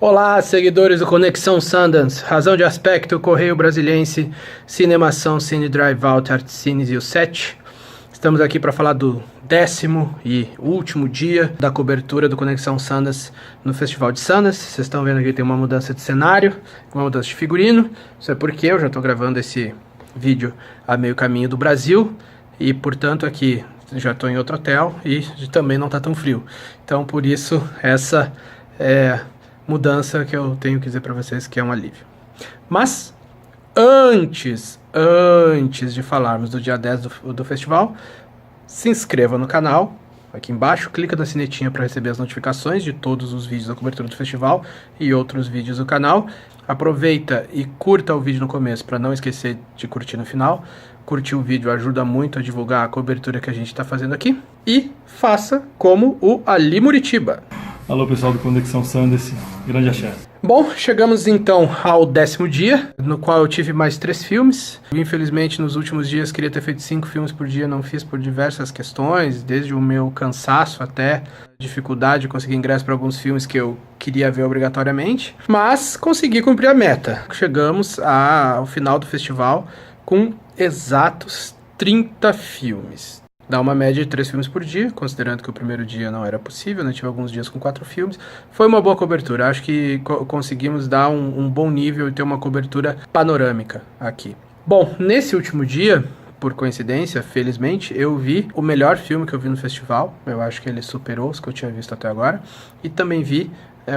Olá, seguidores do Conexão Sundance, Razão de Aspecto, Correio Brasiliense, Cinemação, Cine Drive Out, Arte Cines e o 7. Estamos aqui para falar do 10º e último dia da cobertura do Conexão Sundance no Festival de Sundance. Vocês estão vendo aqui tem uma mudança de cenário, uma mudança de figurino. Isso é porque eu já estou gravando esse vídeo a meio caminho do Brasil e, portanto, aqui já estou em outro hotel e também não está tão frio. Então, por isso, essa mudança que eu tenho que dizer para vocês que é um alívio. Mas antes de falarmos do dia 10 do festival, se inscreva no canal, aqui embaixo, clica na sinetinha para receber as notificações de todos os vídeos da cobertura do festival e outros vídeos do canal. Aproveita e curta o vídeo no começo para não esquecer de curtir no final. Curtir o vídeo ajuda muito a divulgar a cobertura que a gente está fazendo aqui. E faça como o Ali Muritiba. Alô pessoal do Conexão Sundance, grande axé. Bom, chegamos então ao 10º dia, no qual eu tive mais 3 filmes. Infelizmente, nos últimos dias queria ter feito 5 filmes por dia, não fiz por diversas questões, desde o meu cansaço até dificuldade de conseguir ingresso para alguns filmes que eu queria ver obrigatoriamente. Mas consegui cumprir a meta. Chegamos ao final do festival com exatos 30 filmes. Dá uma média de 3 filmes por dia, considerando que o primeiro dia não era possível, né? Tive alguns dias com 4 filmes. Foi uma boa cobertura, acho que conseguimos dar um bom nível e ter uma cobertura panorâmica aqui. Bom, nesse último dia, por coincidência, felizmente, eu vi o melhor filme que eu vi no festival. Eu acho que ele superou os que eu tinha visto até agora. E também vi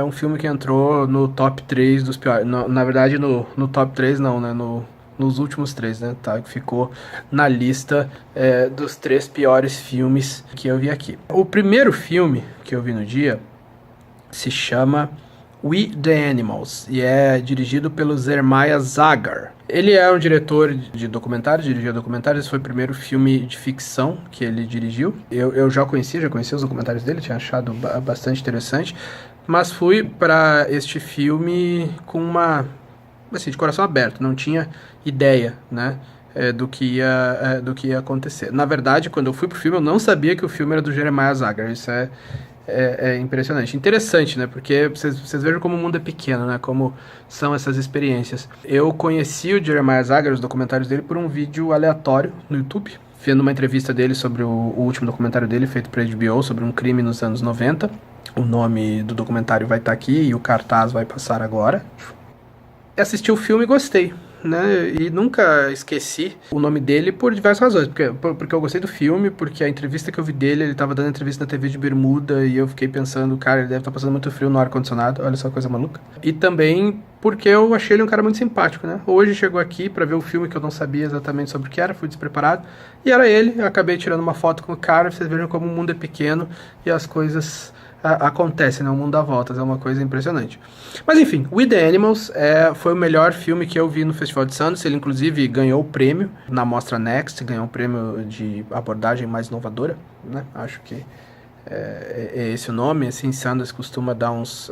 um filme que entrou no top 3 dos piores. Na verdade, no top 3 não, né? Nos últimos 3, né, tá? Que ficou na lista dos 3 piores filmes que eu vi aqui. O primeiro filme que eu vi no dia se chama We the Animals e é dirigido pelo Jeremiah Zagar. Ele é um diretor de documentários, dirigiu documentários. Esse foi o primeiro filme de ficção que ele dirigiu. Eu já conhecia os documentários dele, tinha achado bastante interessante, mas fui para este filme com assim, de coração aberto, não tinha ideia, né, do que ia acontecer. Na verdade, quando eu fui pro filme, eu não sabia que o filme era do Jeremiah Zagar. Isso é impressionante. Interessante, né, porque vocês vejam como o mundo é pequeno, né, como são essas experiências. Eu conheci o Jeremiah Zagar, os documentários dele, por um vídeo aleatório no YouTube, vendo uma entrevista dele sobre o último documentário dele, feito para HBO, sobre um crime nos anos 90. O nome do documentário vai estar aqui e o cartaz vai passar agora. Assisti o filme e gostei, né, e nunca esqueci o nome dele por diversas razões, porque eu gostei do filme, porque a entrevista que eu vi dele, ele tava dando entrevista na TV de bermuda, e eu fiquei pensando, cara, ele deve estar passando muito frio no ar-condicionado, olha só que coisa maluca, e também porque eu achei ele um cara muito simpático, né, hoje chegou aqui pra ver o filme que eu não sabia exatamente sobre o que era, fui despreparado, e era ele, eu acabei tirando uma foto com o cara, vocês vejam como o mundo é pequeno, e as coisas acontece, né? O mundo dá voltas, é uma coisa impressionante. Mas enfim, We the Animals foi o melhor filme que eu vi no Festival de Sundance. Ele inclusive ganhou o prêmio na mostra Next, ganhou um prêmio de abordagem mais inovadora, né? Acho que é esse o nome, assim, Sundance costuma dar uns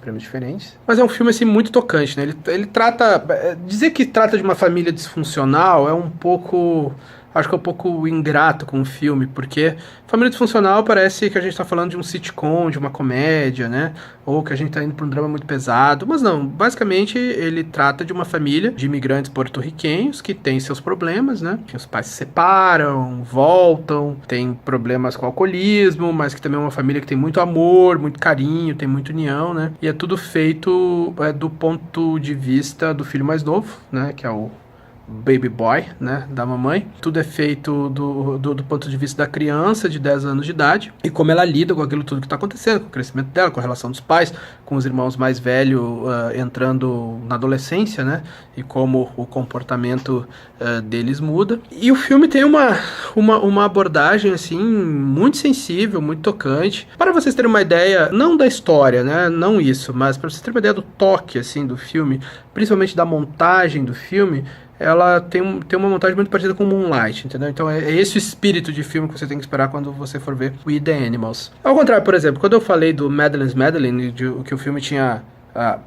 prêmios diferentes. Mas é um filme, assim, muito tocante, né? Ele trata... dizer que trata de uma família disfuncional é um pouco... acho que é um pouco ingrato com o filme, porque família disfuncional parece que a gente tá falando de um sitcom, de uma comédia, né? Ou que a gente tá indo pra um drama muito pesado. Mas não, basicamente ele trata de uma família de imigrantes porto-riquenhos que tem seus problemas, né? Que os pais se separam, voltam, tem problemas com alcoolismo, mas que também é uma família que tem muito amor, muito carinho, tem muita união, né? E é tudo feito do ponto de vista do filho mais novo, né? Que é o baby boy, né, da mamãe. Tudo é feito do ponto de vista da criança de 10 anos de idade e como ela lida com aquilo tudo que está acontecendo, com o crescimento dela, com a relação dos pais, com os irmãos mais velhos entrando na adolescência, né, e como o comportamento deles muda. E o filme tem uma abordagem, assim, muito sensível, muito tocante. Para vocês terem uma ideia, não da história, né, não isso, mas para vocês terem uma ideia do toque, assim, do filme, principalmente da montagem do filme, ela tem uma montagem muito parecida com Moonlight, entendeu? Então é esse o espírito de filme que você tem que esperar quando você for ver We the Animals. Ao contrário, por exemplo, quando eu falei do Madeline's Madeline, que o filme tinha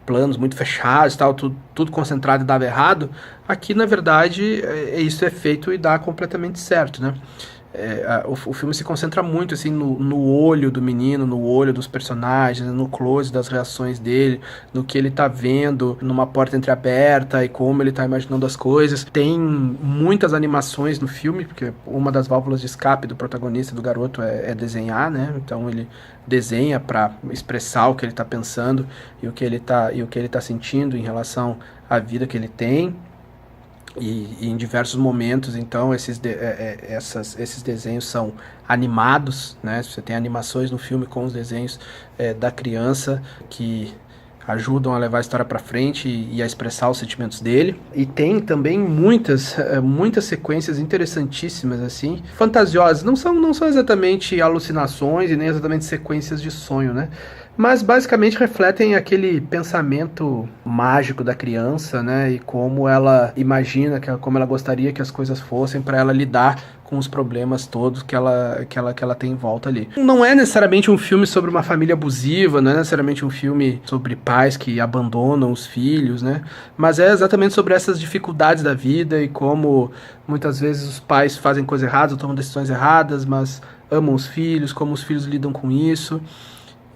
planos muito fechados, tal, tudo concentrado e dava errado. Aqui, na verdade, isso é feito e dá completamente certo, né? O filme se concentra muito assim no olho do menino, no olho dos personagens, no close das reações dele, no que ele tá vendo numa porta entreaberta e como ele tá imaginando as coisas. Tem muitas animações no filme, porque uma das válvulas de escape do protagonista, do garoto, é desenhar, né? Então ele desenha para expressar o que ele tá pensando e o que ele tá sentindo em relação à vida que ele tem. E em diversos momentos, então, esses desenhos são animados, né? Você tem animações no filme com os desenhos da criança que ajudam a levar a história para frente e a expressar os sentimentos dele. E tem também muitas sequências interessantíssimas, assim, fantasiosas. Não são exatamente alucinações e nem exatamente sequências de sonho, né? Mas basicamente refletem aquele pensamento mágico da criança, né? E como ela imagina, como ela gostaria que as coisas fossem para ela lidar com os problemas todos que ela tem em volta ali. Não é necessariamente um filme sobre uma família abusiva, não é necessariamente um filme sobre pais que abandonam os filhos, né? Mas é exatamente sobre essas dificuldades da vida e como muitas vezes os pais fazem coisas erradas ou tomam decisões erradas, mas amam os filhos, como os filhos lidam com isso.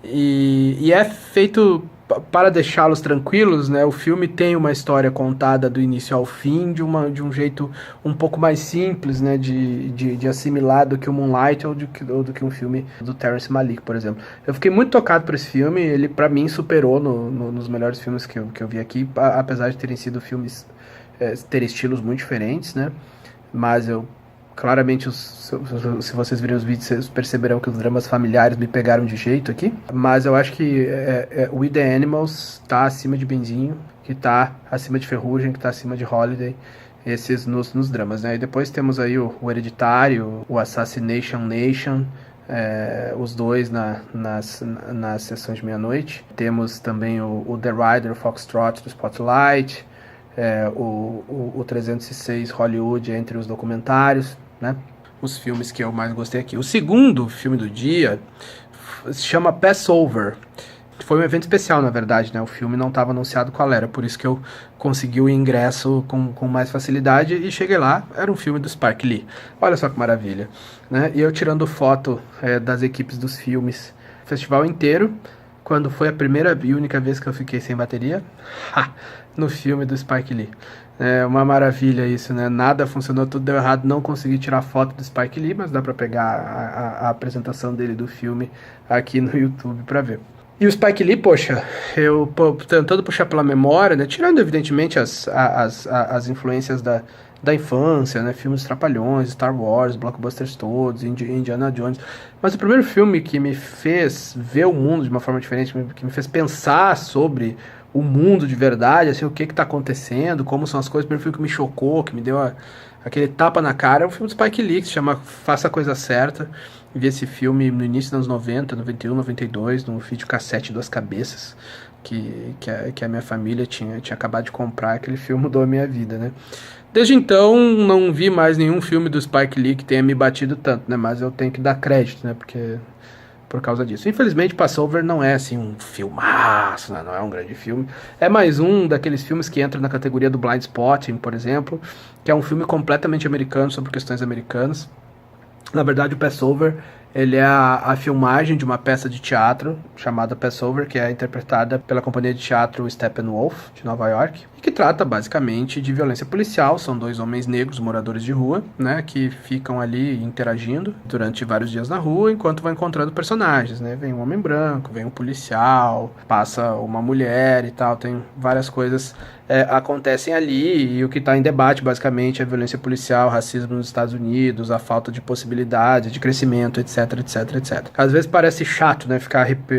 E é feito para deixá-los tranquilos, né? O filme tem uma história contada do início ao fim de um jeito um pouco mais simples, né? De assimilar do que o Moonlight ou do que um filme do Terrence Malick, por exemplo. Eu fiquei muito tocado por esse filme, ele para mim superou nos melhores filmes que eu vi aqui, apesar de terem sido filmes, ter estilos muito diferentes, né? Mas claramente, se vocês virem os vídeos, vocês perceberão que os dramas familiares me pegaram de jeito aqui. Mas eu acho que With the Animals tá acima de Benzinho, que tá acima de Ferrugem, que tá acima de Holiday, esses nos dramas, né? E depois temos aí o Hereditário, o Assassination Nation, os dois nas sessões de meia-noite. Temos também o The Rider, o Foxtrot do Spotlight, o 306 Hollywood entre os documentários, né? Os filmes que eu mais gostei aqui. O segundo filme do dia se chama Passover. Foi um evento especial, na verdade, né? O filme não estava anunciado qual era, por isso que eu consegui o ingresso com mais facilidade e cheguei lá, era um filme do Spike Lee. Olha só que maravilha, né? E eu tirando foto das equipes dos filmes, o festival inteiro. Quando foi a primeira e única vez que eu fiquei sem bateria? No filme do Spike Lee. É uma maravilha isso, né? Nada funcionou, tudo deu errado, não consegui tirar foto do Spike Lee, mas dá pra pegar a apresentação dele do filme aqui no YouTube pra ver. E o Spike Lee, poxa, eu tentando puxar pela memória, né? Tirando evidentemente as influências da infância, né? Filmes Trapalhões, Star Wars, blockbusters todos, Indiana Jones. Mas o primeiro filme que me fez ver o mundo de uma forma diferente, que me fez pensar sobre o mundo de verdade, assim, o que tá acontecendo, como são as coisas, o primeiro filme que me chocou, que me deu aquele tapa na cara, é um filme do Spike Lee, que se chama Faça a Coisa Certa. Vi esse filme no início dos anos 90, 91, 92, num videocassete Duas Cabeças, que a minha família tinha acabado de comprar. Aquele filme mudou a minha vida, né? Desde então, não vi mais nenhum filme do Spike Lee que tenha me batido tanto, né? Mas eu tenho que dar crédito, né? Porque por causa disso. Infelizmente, Passover não é assim um filmaço, né? Não é um grande filme. É mais um daqueles filmes que entram na categoria do Blind Spotting, por exemplo, que é um filme completamente americano, sobre questões americanas. Na verdade, o Passover, ele é a filmagem de uma peça de teatro chamada Passover, que é interpretada pela companhia de teatro Steppenwolf, de Nova York, e que trata basicamente de violência policial. São dois homens negros, moradores de rua, né, que ficam ali interagindo durante vários dias na rua, enquanto vão encontrando personagens, né? Vem um homem branco, vem um policial, passa uma mulher e tal, tem várias coisas acontecem ali, e o que está em debate basicamente é a violência policial, o racismo nos Estados Unidos, a falta de possibilidade, de crescimento, etc, etc, etc. Às vezes parece chato, né,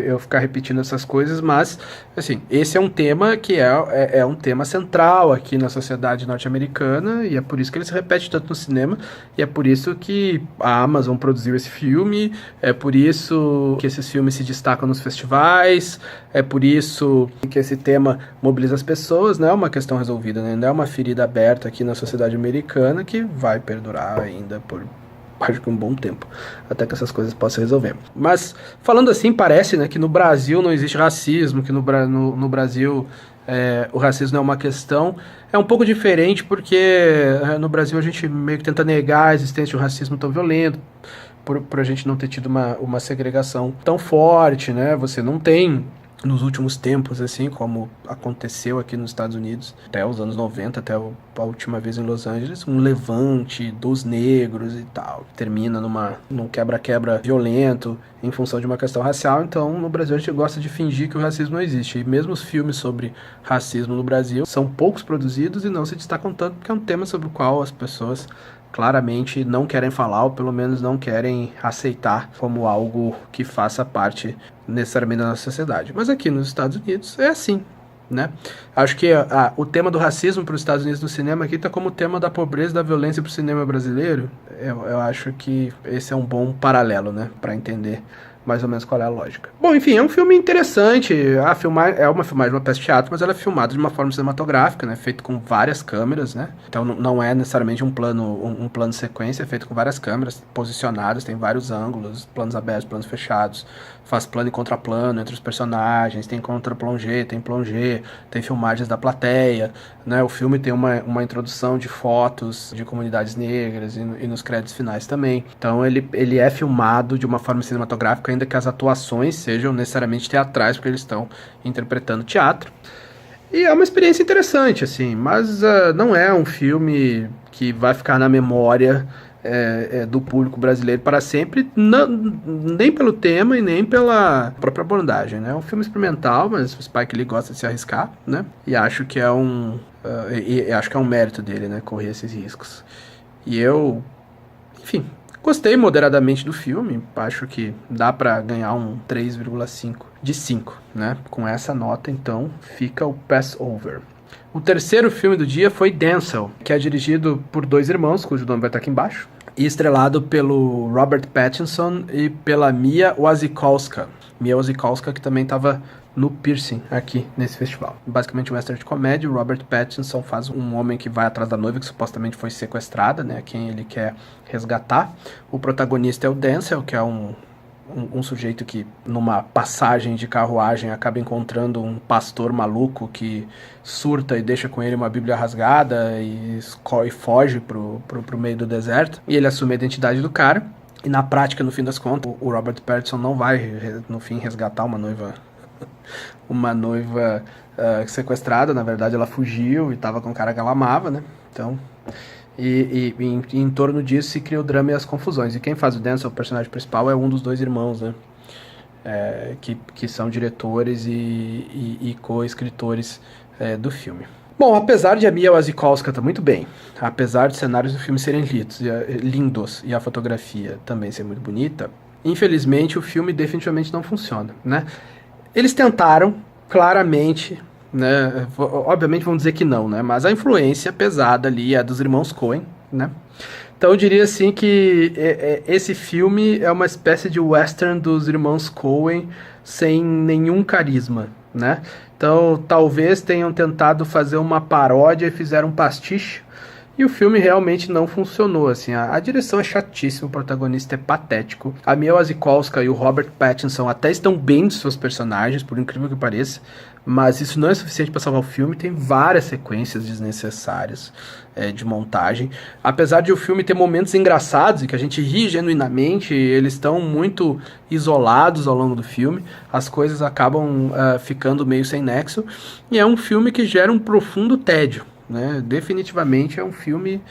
eu ficar repetindo essas coisas, mas, assim, esse é um tema que é um tema central aqui na sociedade norte-americana, e é por isso que ele se repete tanto no cinema, e é por isso que a Amazon produziu esse filme, é por isso que esses filmes se destacam nos festivais, é por isso que esse tema mobiliza as pessoas, né? Uma questão resolvida, né? Não é uma ferida aberta aqui na sociedade americana que vai perdurar ainda por acho que um bom tempo, até que essas coisas possam resolver. Mas, falando assim, parece, né, que no Brasil não existe racismo, que no Brasil o racismo não é uma questão. É um pouco diferente porque no Brasil a gente meio que tenta negar a existência de um racismo tão violento, por a gente não ter tido uma segregação tão forte, né? Você não tem, nos últimos tempos, assim, como aconteceu aqui nos Estados Unidos, até os anos 90, até a última vez em Los Angeles, um levante dos negros e tal. Termina num quebra-quebra violento em função de uma questão racial. Então, no Brasil, a gente gosta de fingir que o racismo não existe. E mesmo os filmes sobre racismo no Brasil são poucos produzidos e não se destacam tanto, porque é um tema sobre o qual as pessoas claramente não querem falar, ou pelo menos não querem aceitar como algo que faça parte necessariamente da nossa sociedade. Mas aqui nos Estados Unidos é assim, né? Acho que o tema do racismo para os Estados Unidos no cinema aqui está como o tema da pobreza e da violência para o cinema brasileiro. Eu acho que esse é um bom paralelo, né? Para entender mais ou menos qual é a lógica. Bom, enfim, é um filme interessante. É uma filmagem de uma peça de teatro, mas ela é filmada de uma forma cinematográfica, né? Feito com várias câmeras, né? Então não é necessariamente um plano sequência, é feito com várias câmeras posicionadas, tem vários ângulos, planos abertos, planos fechados, faz plano e contraplano entre os personagens, tem contra-plongé, tem plongé, tem filmagens da plateia, né? O filme tem uma introdução de fotos de comunidades negras e nos créditos finais também. Então ele é filmado de uma forma cinematográfica, ainda que as atuações sejam necessariamente teatrais, porque eles estão interpretando teatro. E é uma experiência interessante, assim, mas não é um filme que vai ficar na memória do público brasileiro para sempre, nem pelo tema e nem pela própria abordagem, né? É um filme experimental, mas o Spike Lee gosta de se arriscar, né? E acho que é um mérito dele, né? Correr esses riscos. E eu, enfim, gostei moderadamente do filme, acho que dá pra ganhar um 3,5 de 5, né? Com essa nota, então, fica o Passover. O terceiro filme do dia foi Denzel, que é dirigido por dois irmãos, cujo nome vai estar aqui embaixo, e estrelado pelo Robert Pattinson e pela Mia Wasikowska. Mia Wasikowska, que também estava no Piercing aqui nesse festival. Basicamente um western de comédia. O Robert Pattinson faz um homem que vai atrás da noiva que supostamente foi sequestrada, né, quem ele quer resgatar. O protagonista é o Denzel, que é um sujeito que numa passagem de carruagem acaba encontrando um pastor maluco que surta e deixa com ele uma bíblia rasgada e foge pro meio do deserto, e ele assume a identidade do cara. E na prática, no fim das contas, o Robert Pattinson não vai no fim resgatar uma noiva sequestrada. Na verdade ela fugiu e estava com um cara que ela amava, né? Então, e em torno disso se cria o drama e as confusões. E quem faz o Denzel, o personagem principal, é um dos dois irmãos, né? Que são diretores e co-escritores do filme. Bom, apesar de a Mia Wasikowska estar muito bem, apesar de cenários do filme serem lindos e a fotografia também ser muito bonita, infelizmente o filme definitivamente não funciona, né? Eles tentaram, claramente, né? Obviamente vão dizer que não, né? Mas a influência pesada ali é dos irmãos Coen, né? Então eu diria assim que esse filme é uma espécie de western dos irmãos Coen sem nenhum carisma, né? Então talvez tenham tentado fazer uma paródia e fizeram um pastiche, e o filme realmente não funcionou, assim. A direção é chatíssima, o protagonista é patético. A Mia Wasikowska e o Robert Pattinson até estão bem dos seus personagens, por incrível que pareça, mas isso não é suficiente para salvar o filme. Tem várias sequências desnecessárias de montagem. Apesar de o filme ter momentos engraçados e que a gente ri genuinamente, eles estão muito isolados ao longo do filme. As coisas acabam ficando meio sem nexo. E é um filme que gera um profundo tédio, né? Definitivamente é um filme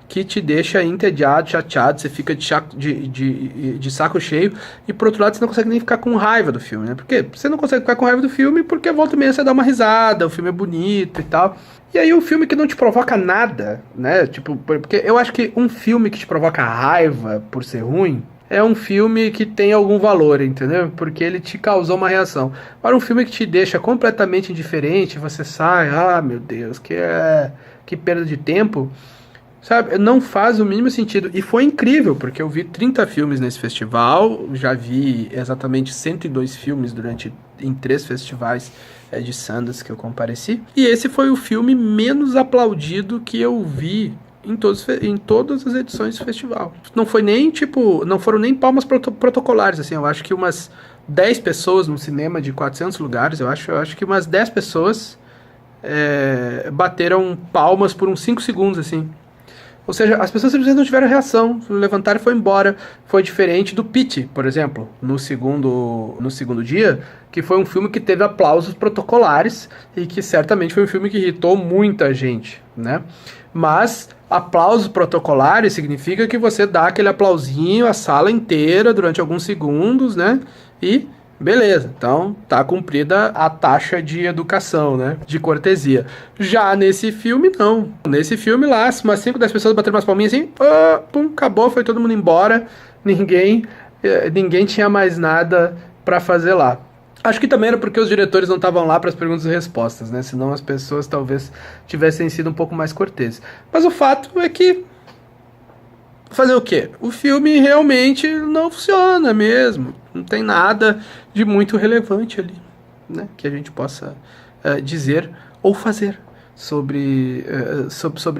que te deixa entediado, chateado, você fica de saco cheio, e por outro lado você não consegue nem ficar com raiva do filme, né? Porque você não consegue ficar com raiva do filme porque volta e meia você dá uma risada, o filme é bonito e tal. E aí um filme que não te provoca nada, né? Tipo, porque eu acho que um filme que te provoca raiva por ser ruim é um filme que tem algum valor, entendeu? Porque ele te causou uma reação. Agora um filme que te deixa completamente indiferente, você sai, meu Deus, que perda de tempo, sabe? Não faz o mínimo sentido. E foi incrível, porque eu vi 30 filmes nesse festival, já vi exatamente 102 filmes em 3 festivais de Sundance que eu compareci. E esse foi o filme menos aplaudido que eu vi em todas as edições do festival. Não foi nem, não foram nem palmas protocolares, assim, eu acho que umas 10 pessoas num cinema de 400 lugares, eu acho que umas 10 pessoas bateram palmas por uns 5 segundos, assim. Ou seja, as pessoas simplesmente não tiveram reação, levantaram e foi embora. Foi diferente do Pitch, por exemplo, no segundo dia, que foi um filme que teve aplausos protocolares e que certamente foi um filme que irritou muita gente, né? Mas aplausos protocolares significa que você dá aquele aplausinho à sala inteira durante alguns segundos, né? E beleza, então tá cumprida a taxa de educação, né? De cortesia. Já nesse filme, não. Nesse filme lá, umas 5, 10 pessoas bateram umas palminhas assim, pum, acabou, foi todo mundo embora. Ninguém tinha mais nada pra fazer lá. Acho que também era porque os diretores não estavam lá para as perguntas e respostas, né? Senão as pessoas talvez tivessem sido um pouco mais corteses. Mas o fato é que fazer o quê? O filme realmente não funciona mesmo. Não tem nada de muito relevante ali, né? Que a gente possa dizer ou fazer sobre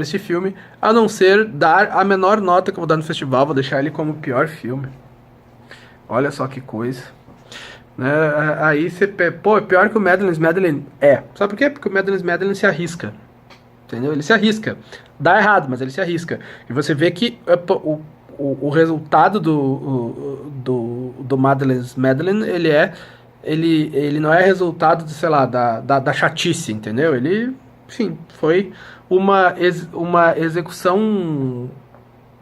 esse filme, a não ser dar a menor nota que eu vou dar no festival, vou deixar ele como o pior filme. Olha só que coisa. Né? Aí você... Pô, é pior que o Madeline's Sabe por quê? Porque o Madeline's Madeline se arrisca. Entendeu? Ele se arrisca. Dá errado, mas ele se arrisca. E você vê que o resultado do Madeline's Madeline, ele não é resultado, sei lá, da chatice, entendeu? Ele, enfim, foi uma execução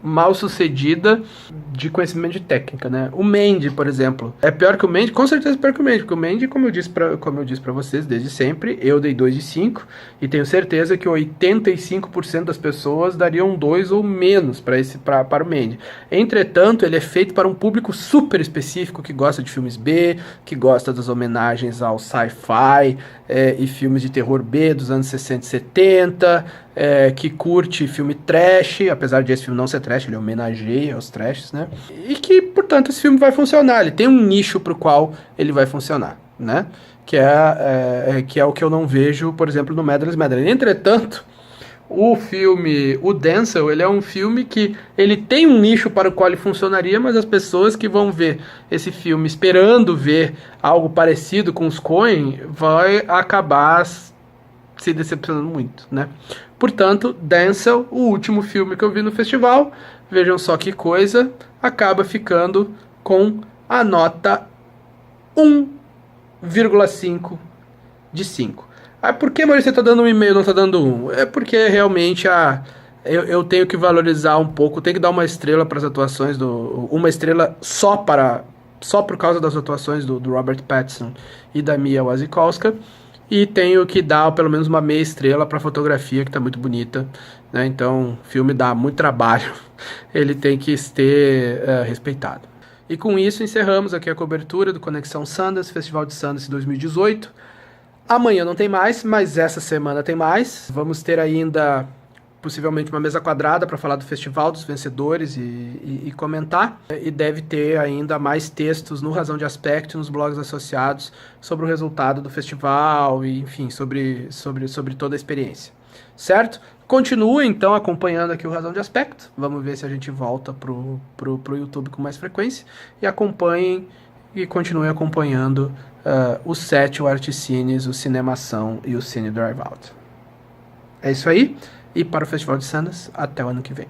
mal sucedida de conhecimento de técnica, né? O Mandy, por exemplo, é pior que o Mandy? Com certeza é pior que o Mandy, porque o Mandy, como eu disse pra vocês desde sempre, eu dei 2 de 5 e tenho certeza que 85% das pessoas dariam 2 ou menos para o Mandy. Entretanto, ele é feito para um público super específico que gosta de filmes B, que gosta das homenagens ao sci-fi e filmes de terror B dos anos 60 e 70, que curte filme trash, apesar de esse filme não ser trash, ele homenageia aos trashes, né? E que, portanto, esse filme vai funcionar. Ele tem um nicho pro qual ele vai funcionar, né? Que é o que eu não vejo, por exemplo, no Madeline's Madeline. Entretanto, o filme, o Denzel, ele é um filme que ele tem um nicho para o qual ele funcionaria, mas as pessoas que vão ver esse filme esperando ver algo parecido com os Coen, vai acabar se decepcionando muito, né? Portanto, Denzel, o último filme que eu vi no festival, vejam só que coisa, acaba ficando com a nota 1,5 de 5. Por que, Maurício, você tá dando 1,5 não tá dando 1? É porque realmente eu tenho que valorizar um pouco, tenho que dar uma estrela para as atuações uma estrela só por causa das atuações do Robert Pattinson e da Mia Wasikowska. E tenho que dar pelo menos uma meia estrela para a fotografia, que está muito bonita, né? Então, o filme dá muito trabalho, ele tem que ser respeitado. E com isso, encerramos aqui a cobertura do Conexão Sundance, Festival de Sundance 2018. Amanhã não tem mais, mas essa semana tem mais. Vamos ter ainda, possivelmente, uma mesa quadrada para falar do festival, dos vencedores e comentar. E deve ter ainda mais textos no Razão de Aspecto, nos blogs associados, sobre o resultado do festival e, enfim, sobre toda a experiência. Certo? Continue, então, acompanhando aqui o Razão de Aspecto. Vamos ver se a gente volta pro YouTube com mais frequência. E acompanhem e continuem acompanhando o SET, o Artcines, o Cinemação e o Cine Drive Out. É isso aí. E para o Festival de Sundance, até o ano que vem.